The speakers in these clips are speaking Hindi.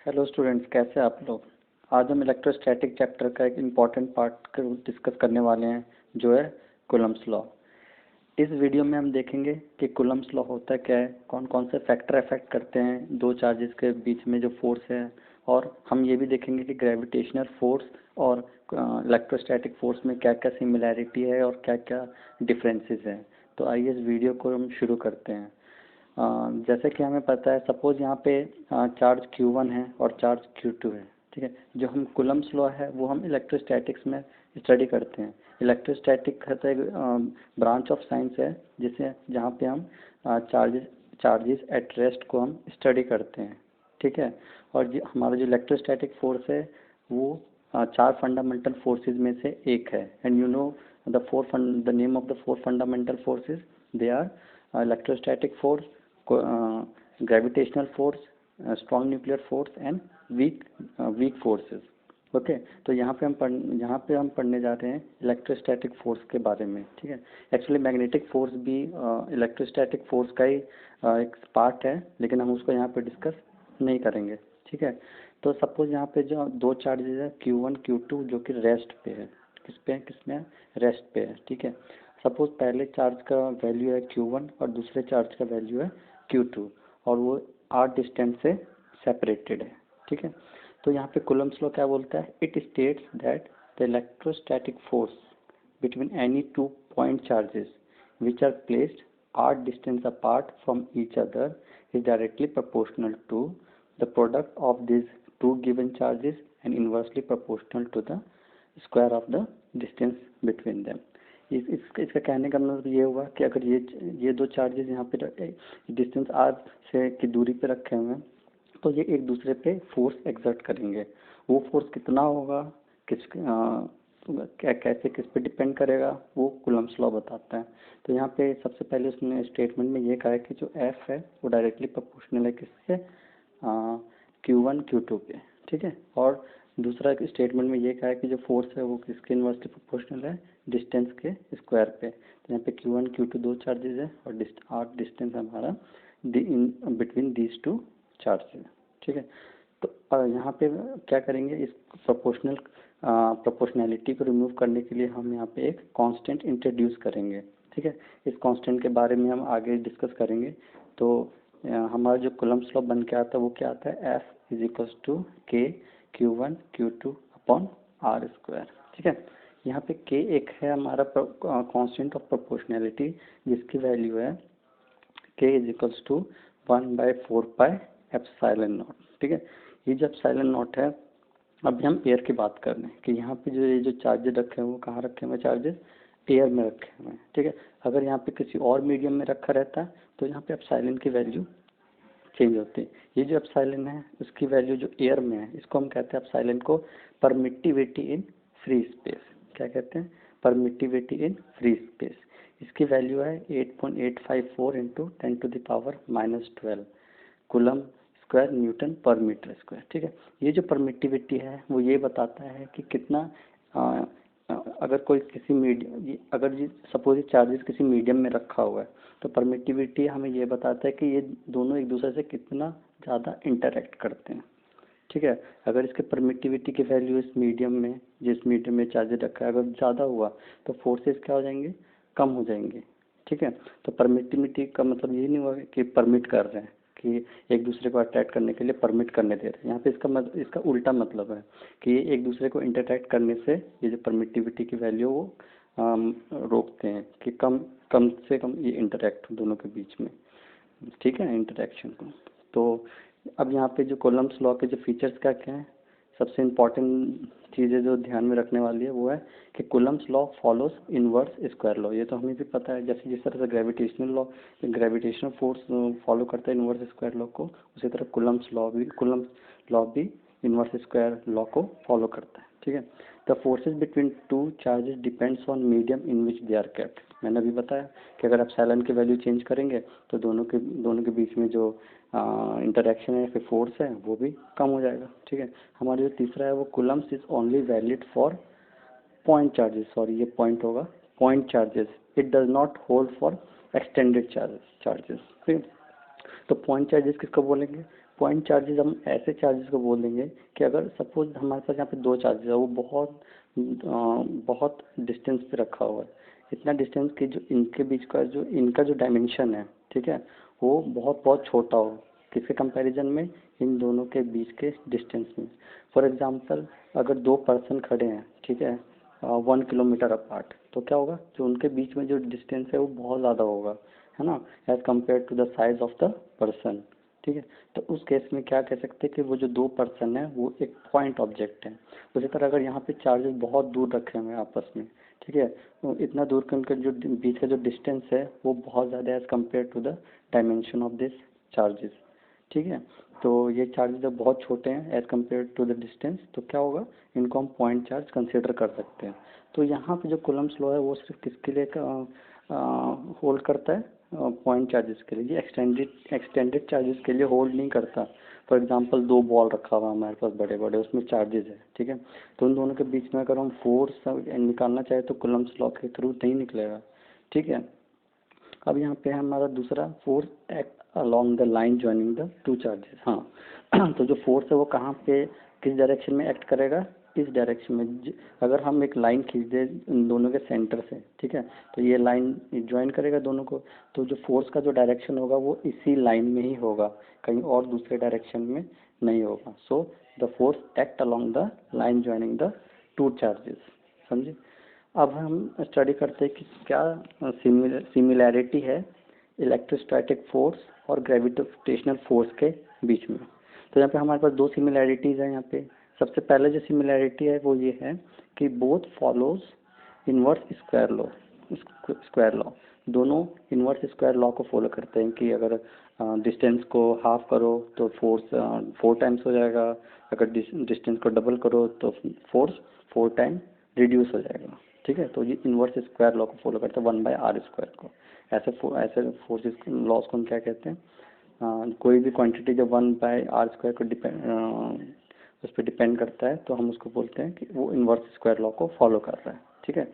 हेलो स्टूडेंट्स, कैसे हैं आप लोग। आज हम इलेक्ट्रोस्टैटिक चैप्टर का एक इम्पॉर्टेंट पार्ट डिस्कस करने वाले हैं, जो है कूलम्ब्स लॉ। इस वीडियो में हम देखेंगे कि कूलम्ब्स लॉ होता क्या है, कौन कौन से फैक्टर अफेक्ट करते हैं दो चार्जेस के बीच में जो फोर्स है, और हम ये भी देखेंगे कि ग्रेविटेशनल फोर्स और इलेक्ट्रोस्टैटिक फोर्स में क्या क्या सिमिलैरिटी है और क्या क्या डिफरेंसेस हैं। तो आइए इस वीडियो को हम शुरू करते हैं। जैसे कि हमें पता है, सपोज यहाँ पे चार्ज Q1 है और चार्ज Q2 है। ठीक है, जो हम कूलम्ब्स लॉ है वो हम इलेक्ट्रोस्टैटिक्स में स्टडी करते हैं। इलेक्ट्रोस्टैटिक कहते हैं ब्रांच ऑफ साइंस है, जिसे जहाँ पे हम चार्जेस एट रेस्ट को हम स्टडी करते हैं। ठीक है, और हमारा जो इलेक्ट्रोस्टैटिक फोर्स है वो चार फंडामेंटल फोर्सेस में से एक है। And you know the name of the four fundamental forces, they are electrostatic force, gravitational force, strong nuclear force and weak forces. Okay, तो यहाँ पे हम पढ़ने जा रहे हैं इलेक्ट्रोस्टैटिक फोर्स के बारे में। ठीक है, एक्चुअली मैग्नेटिक फोर्स भी इलेक्ट्रोस्टैटिक फोर्स का ही एक पार्ट है, लेकिन हम उसको यहाँ पे डिस्कस नहीं करेंगे। ठीक है, तो सपोज यहाँ पे जो दो चार्जेस है Q1 Q2, जो कि रेस्ट पे है। किसमें रेस्ट पे है। ठीक है, सपोज पहले चार्ज का वैल्यू है Q1 और दूसरे चार्ज का वैल्यू है Q2, और वो r डिस्टेंस से सेपरेटेड है। ठीक है, तो यहाँ पे कूलम्ब्स लॉ क्या बोलता है, it states that the electrostatic force between any two point charges which are placed r distance apart from each other is directly proportional to the product of these two given charges and inversely proportional to the square of the distance between them। इसका कहने का मतलब ये हुआ कि अगर ये दो चार्जेस यहाँ पे डिस्टेंस r से की दूरी पे रखे हुए हैं, तो ये एक दूसरे पे फोर्स एक्सर्ट करेंगे। वो फोर्स कितना होगा, कैसे किस पे डिपेंड करेगा, वो कूलम्ब्स लॉ बताता है। तो यहाँ पे सबसे पहले उसने स्टेटमेंट में ये कहा है कि जो F है वो डायरेक्टली प्रोपोर्शनल है किससे, Q1 Q2 पे। ठीक है, और दूसरा स्टेटमेंट में ये कहा है कि जो फोर्स है वो किसके इन्वर्सली प्रोपोर्शनल है, डिस्टेंस के स्क्वायर पे। तो यहाँ पे Q1 Q2 दो चार्जेस है और आर डिस्टेंस हमारा बिटवीन दीज टू चार्जेस। ठीक है, तो यहाँ पे क्या करेंगे, इस प्रोपोर्शनैलिटी को रिमूव करने के लिए हम यहाँ पे एक कांस्टेंट इंट्रोड्यूस करेंगे। ठीक है, इस कांस्टेंट के बारे में हम आगे डिस्कस करेंगे। तो हमारा जो कूलम्ब्स लॉ बन के आता है वो क्या आता है, F is equals to K Q1 Q2 upon R square. ठीक है, यहाँ पे K एक है हमारा कांस्टेंट ऑफ प्रोपोर्शनैलिटी, जिसकी वैल्यू है K is equals to 1/4 pi epsilon naught. ठीक है, ये जो एप्सिलॉन नॉट है, अभी हम एयर की बात कर रहे हैं कि यहाँ पे ये जो चार्जेस रखे हैं वो कहाँ रखे हुए हैं, चार्जेस एयर में रखे हुए हैं। ठीक है, अगर यहाँ पे किसी और मीडियम में रखा रहता है तो यहाँ पे एप्सिलॉन की वैल्यू चेंज होती है। ये जो एप्सिलॉन है उसकी वैल्यू जो एयर में है, इसको हम कहते हैं एप्सिलॉन को परमिटिविटी इन फ्री स्पेस। क्या कहते हैं, परमिटिविटी इन फ्री स्पेस। इसकी वैल्यू है 8.854 इंटू 10⁻⁻12 कूलम स्क्वायर न्यूटन पर मीटर स्क्वायर। ठीक है, ये जो परमिटिविटी है वो ये बताता है कि कितना अगर कोई किसी मीडियम, अगर ये सपोज ये चार्जेस किसी मीडियम में रखा हुआ है, तो परमिटिविटी हमें ये बताता है कि ये दोनों एक दूसरे से कितना ज़्यादा इंटरेक्ट करते हैं। ठीक है, अगर इसके परमिटिविटी की वैल्यू इस मीडियम में, जिस मीडियम में चार्जेस रखा है, अगर ज़्यादा हुआ तो फोर्सेस क्या हो जाएंगे, कम हो जाएंगे। ठीक है, तो परमिटिविटी का मतलब ये नहीं हुआ कि परमिट कर रहे हैं कि एक दूसरे को अट्रैक्ट करने के लिए परमिट करने दे रहे हैं। यहाँ पे इसका उल्टा मतलब है कि ये एक दूसरे को इंटरैक्ट करने से ये जो परमिटिविटी की वैल्यू वो रोकते हैं कि कम से कम ये इंटरैक्ट हो दोनों के बीच में। ठीक है, इंटरैक्शन को। तो अब यहाँ पे जो कूलम्ब्स लॉ के जो फीचर्स क्या क्या हैं, सबसे इम्पॉर्टेंट चीज़ें जो ध्यान में रखने वाली है वो है कि Coulomb's law follows inverse square law. ये तो हमें भी पता है, जैसे जिस तरह से ग्रेविटेशनल फोर्स फॉलो करता है इनवर्स स्क्वायर लॉ को, उसी तरह कूलम्ब्स लॉ भी इनवर्स स्क्वायर लॉ को फॉलो करता है। ठीक है, the forces between two charges depends on medium in which they are kept. मैंने अभी बताया कि अगर आप एप्सिलॉन की वैल्यू चेंज करेंगे तो दोनों के बीच में जो इंटरेक्शन है, फिर फोर्स है, वो भी कम हो जाएगा। ठीक है, हमारा जो तीसरा है वो Coulomb's is only valid for point charges. Sorry, ये पॉइंट होगा, point charges. It does not hold for extended charges. ठीक है, तो पॉइंट चार्जेस किसको बोलेंगे, पॉइंट चार्जेस हम ऐसे चार्जेस को बोल देंगे कि अगर सपोज हमारे पास यहाँ पे दो चार्जेस है, वो बहुत डिस्टेंस पे रखा हुआ है, इतना डिस्टेंस कि जो इनके बीच का जो इनका जो डायमेंशन है, ठीक है, वो बहुत बहुत छोटा हो, किसके कंपैरिजन में, इन दोनों के बीच के डिस्टेंस में। फॉर एग्जांपल अगर दो पर्सन खड़े हैं, ठीक है, 1 किलोमीटर अपार्ट, तो क्या होगा, जो उनके बीच में जो डिस्टेंस है वो बहुत ज़्यादा होगा, है ना, as compared to the size of the person. ठीक है, तो उस केस में क्या कह सकते हैं कि वो जो दो पर्सन है वो एक पॉइंट ऑब्जेक्ट है। उसी तरह अगर यहाँ पे चार्जेस बहुत दूर रखे हुए हैं आपस में, ठीक है, तो इतना दूर के उनके जो बीच का जो डिस्टेंस है वो बहुत ज़्यादा है as compared to the dimension of this charges. ठीक है, तो ये चार्जेस जब बहुत छोटे हैं as compared to the distance, तो क्या होगा, इनको हम पॉइंट चार्ज कंसिडर कर सकते हैं। तो यहाँ पे जो कूलम्ब्स लॉ है वो सिर्फ किसके लिए होल्ड करता है, पॉइंट चार्जेस के लिए। ये एक्सटेंडेड चार्जेस के लिए होल्ड नहीं करता। फॉर एग्जांपल दो बॉल रखा हुआ हमारे पास बड़े बड़े, उसमें चार्जेस है, ठीक है, तो उन दोनों के बीच में अगर हम फोर्स निकालना चाहे तो कूलम्ब्स लॉ के थ्रू नहीं निकलेगा। ठीक है, अब यहाँ पे है हमारा दूसरा, force act along the line joining the two charges. हाँ तो जो फोर्स है वो कहाँ पे, किस डायरेक्शन में एक्ट करेगा, इस डायरेक्शन में। अगर हम एक लाइन खींच दें इन दोनों के सेंटर से, ठीक है, तो ये लाइन ज्वाइन करेगा दोनों को, तो जो फोर्स का जो डायरेक्शन होगा वो इसी लाइन में ही होगा, कहीं और दूसरे डायरेक्शन में नहीं होगा। So the force act along the line joining the two charges. समझे। अब हम स्टडी करते हैं कि क्या सिमिलैरिटी है इलेक्ट्रोस्टैटिक फोर्स और ग्रेविटेशनल फोर्स के बीच में। तो यहाँ पे हमारे पास दो सिमिलैरिटीज़ हैं यहाँ पे। सबसे पहले जो सिमिलैरिटी है वो ये है कि both follows inverse square law. दोनों इनवर्स स्क्वायर लॉ को फॉलो करते हैं कि अगर डिस्टेंस को हाफ करो तो फोर्स 4 टाइम्स हो जाएगा, अगर डिस्टेंस को डबल करो तो फोर्स 4 टाइम रिड्यूस हो जाएगा। ठीक है, तो ये इनवर्स स्क्वायर लॉ को फॉलो करते हैं, 1/r² को। ऐसे फोर्सेस लॉस को हम क्या कहते हैं, कोई भी क्वांटिटी जब 1/r² को उस पर डिपेंड करता है तो हम उसको बोलते हैं कि वो इनवर्स स्क्वायर लॉ को फॉलो कर रहा है। ठीक है,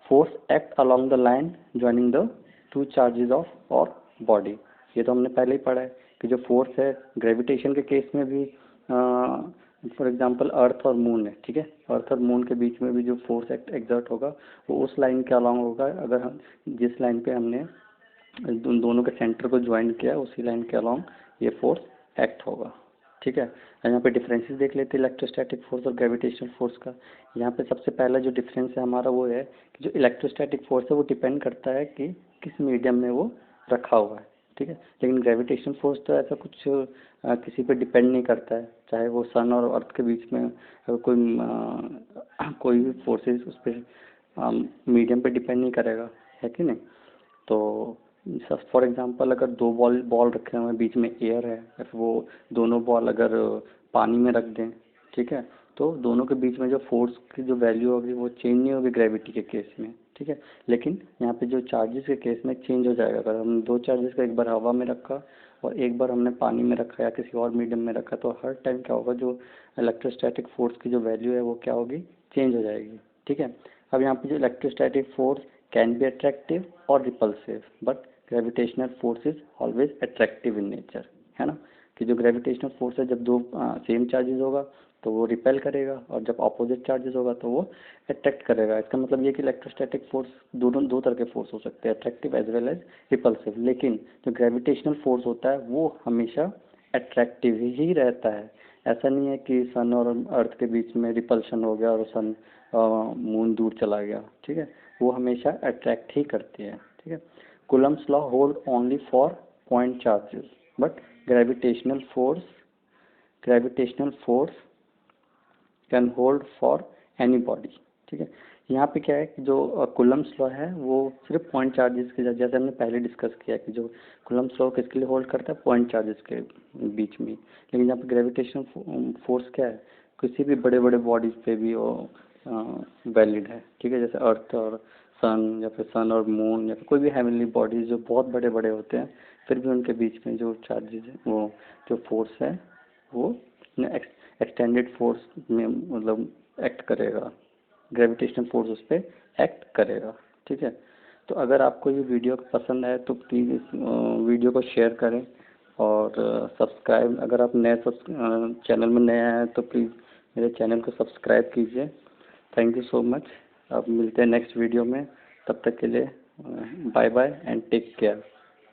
force act along the line joining the two charges of और बॉडी। ये तो हमने पहले ही पढ़ा है कि जो फोर्स है ग्रेविटेशन के केस में भी, फॉर एग्जांपल अर्थ और मून है, ठीक है, अर्थ और मून के बीच में भी जो फोर्स एक्सर्ट होगा वो उस लाइन के अलोंग होगा। अगर हम जिस लाइन पे हमने दोनों के सेंटर को ज्वाइन किया उसी लाइन के अलोंग ये फोर्स एक्ट होगा। ठीक है, यहाँ पे डिफरेंसेस देख लेते हैं इलेक्ट्रोस्टैटिक फोर्स और ग्रेविटेशनल फोर्स का। यहाँ पे सबसे पहला जो डिफरेंस है हमारा वो है कि जो इलेक्ट्रोस्टैटिक फोर्स है वो डिपेंड करता है कि किस मीडियम में वो रखा हुआ है। ठीक है, लेकिन ग्रेविटेशनल फोर्स तो ऐसा कुछ किसी पे डिपेंड नहीं करता है, चाहे वो सन और अर्थ के बीच में अगर कोई भी फोर्सेस उस पर मीडियम पे डिपेंड नहीं करेगा, है कि नहीं। तो फॉर एग्जांपल अगर दो बॉल रखे हुए हैं, बीच में एयर है, या फिर वो दोनों बॉल अगर पानी में रख दें, ठीक है, तो दोनों के बीच में जो फोर्स की जो वैल्यू होगी वो चेंज नहीं होगी ग्रेविटी के केस में। ठीक है, लेकिन यहाँ पे जो चार्जेस के केस में चेंज हो जाएगा। अगर हम दो चार्जेस को एक बार हवा में रखा और एक बार हमने पानी में रखा या किसी और मीडियम में रखा, तो हर टाइम क्या होगा, जो इलेक्ट्रोस्टैटिक फोर्स की जो वैल्यू है वो क्या होगी, चेंज हो जाएगी। ठीक है, अब यहाँ पे जो electrostatic force can be attractive और repulsive, but gravitational force is always attractive in nature, है ना, कि जो ग्रेविटेशनल फोर्स है जब दो सेम चार्जेस होगा तो वो रिपेल करेगा, और जब अपोजिट चार्जेस होगा तो वो अट्रैक्ट करेगा। इसका मतलब ये कि इलेक्ट्रोस्टैटिक फोर्स दोनों दो तरह के फोर्स हो सकते हैं, attractive as well as repulsive, लेकिन जो ग्रेविटेशनल फोर्स होता है वो हमेशा अट्रैक्टिव ही रहता है। ऐसा नहीं है कि सन और अर्थ के बीच में रिपल्शन हो गया और सन मून दूर चला गया। ठीक है, वो हमेशा अट्रैक्ट ही करती है। ठीक है, Coulomb's law hold only for point charges, but gravitational force can hold for any body. ठीक है, यहाँ पे क्या है कि जो कूलम्ब्स लॉ है वो सिर्फ पॉइंट चार्जेस के, जैसे हमने पहले डिस्कस किया कि जो कूलम्ब्स लॉ किसके लिए होल्ड करता है, पॉइंट चार्जेस के बीच में। लेकिन यहाँ पे ग्रेविटेशनल फोर्स क्या है, किसी भी बड़े बड़े बॉडीज पे भी वो वैलिड है। ठीक है, जैसे अर्थ और सन, या फिर सन और मून, या फिर कोई भी हेवनली बॉडीज जो बहुत बड़े बड़े होते हैं, फिर भी उनके बीच में जो चार्जेस है, वो जो फोर्स है वो एक्सटेंडेड फोर्स में मतलब एक्ट करेगा, ग्रेविटेशनल फोर्स उस पर एक्ट करेगा। ठीक है, तो अगर आपको ये वीडियो पसंद आए तो प्लीज़ इस वीडियो को शेयर करें और सब्सक्राइब, अगर आप नए चैनल में नए आए हैं तो प्लीज़ मेरे चैनल को सब्सक्राइब कीजिए। Thank you so much. अब मिलते हैं नेक्स्ट वीडियो में, तब तक के लिए bye bye and take care.